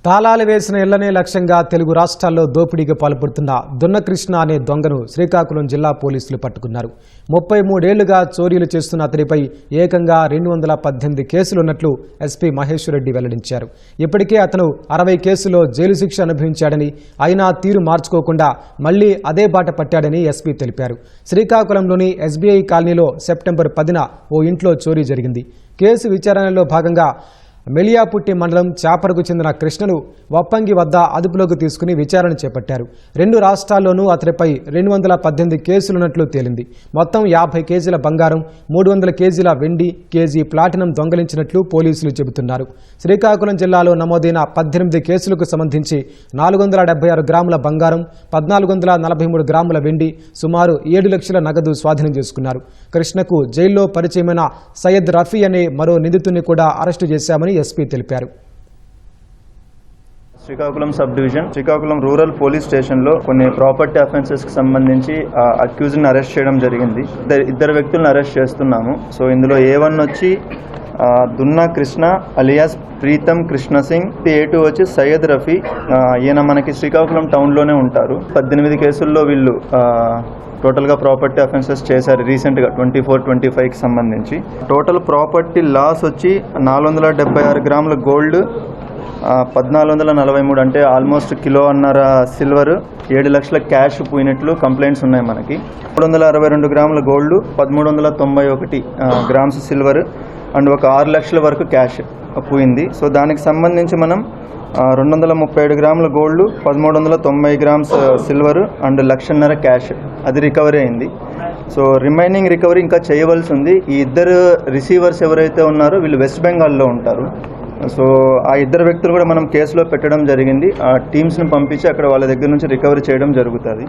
తాళాలు వేసిన ఇళ్లనే లక్ష్యంగా తెలుగు రాష్ట్రాల్లో దోపిడీకి పాల్పడుతున్న దున్నకృష్ణ అనే దొంగను శ్రీకాకుళం జిల్లా పోలీసులు పట్టుకున్నారు. 33 ఏళ్లుగా చోరీలు చేస్తున్న అతడిపై ఏకంగా 218 కేసులున్నట్లు ఎస్పీ మహేశ్వర్ రెడ్డి వెల్లడించారు. ఇప్పటికే అతను 60 కేసుల్లో జైలు శిక్ష అనుభవించాడని, అయినా తీరు మార్చుకోకుండా మళ్లీ అదే బాట పట్టాడని ఎస్పీ తెలిపారు. శ్రీకాకుళంలోని ఎస్బీఐ కాలనీలో సెప్టెంబర్ 10న ఓ ఇంట్లో చోరీ జరిగింది. కేసు విచారణలో భాగంగా మెలియాపుట్టి మండలం చాపరకు చెందిన కృష్ణను వప్పంగి వద్ద అదుపులోకి తీసుకుని విచారణ చేపట్టారు. 2 రాష్ట్రాల్లోనూ అతడిపై 218 కేసులున్నట్లు తేలింది. మొత్తం 50 కేజీల బంగారం, 300 కేజీల వెండి, కేజీ ప్లాటినం దొంగలించినట్లు పోలీసులు చెబుతున్నారు. శ్రీకాకుళం జిల్లాలో నమోదైన 18 కేసులకు సంబంధించి 476 గ్రాముల బంగారం, 1443 గ్రాముల వెండి, సుమారు 7 లక్షల నగదు స్వాధీనం చేసుకున్నారు. కృష్ణకు జైల్లో పరిచయమైన సయ్యద్ రఫీ అనే మరో నిందితుడిని కూడా అరెస్టు చేశామని ఎస్పీ తెలిపారు. Srikakulam sub division Srikakulam rural police స్టేషన్లో కొన్ని ప్రాపర్టీ అఫెన్సెస్ కి సంబంధించి అక్యూజ్ని అరెస్ట్ చేయడం జరిగింది. ఇద్దరు వ్యక్తులను అరెస్ట్ చేస్తున్నాము. సో ఇందులో A1 వచ్చి దున్నా కృష్ణ అలియాస్ ప్రీతం కృష్ణ సింగ్, A2 వచ్చి సయ్యద్ రఫీ. ఈయన మనకి శ్రీకాకుళం టౌన్లోనే ఉంటారు. 18 కేసుల్లో వీళ్ళు టోటల్గా ప్రాపర్టీ అఫెన్సెస్ చేశారు రీసెంట్గా 24-25కి సంబంధించి. టోటల్ ప్రాపర్టీ లాస్ వచ్చి 476 గ్రాముల గోల్డ్, 1443 అంటే ఆల్మోస్ట్ కిలోన్నర సిల్వర్, 7 లక్షల క్యాష్ పోయినట్లు కంప్లైంట్స్ ఉన్నాయి మనకి. 362 గ్రాముల గోల్డ్, 1391 గ్రామ్స్ సిల్వర్ అండ్ ఒక 6 లక్షల వరకు క్యాష్ పోయింది. సో దానికి సంబంధించి మనం 237 గ్రాముల గోల్డ్, 1390 గ్రామ్స్ సిల్వర్ అండ్ 1.5 లక్షల క్యాష్ అది రికవరీ అయింది. సో రిమైనింగ్ రికవరీ ఇంకా చేయవలసి ఉంది. ఈ ఇద్దరు రిసీవర్స్ ఎవరైతే ఉన్నారో వీళ్ళు వెస్ట్ బెంగాల్లో ఉంటారు. సో ఆ ఇద్దరు వ్యక్తులు కూడా మనం కేసులో పెట్టడం జరిగింది. ఆ టీమ్స్ని పంపించి అక్కడ వాళ్ళ దగ్గర నుంచి రికవరీ చేయడం జరుగుతుంది.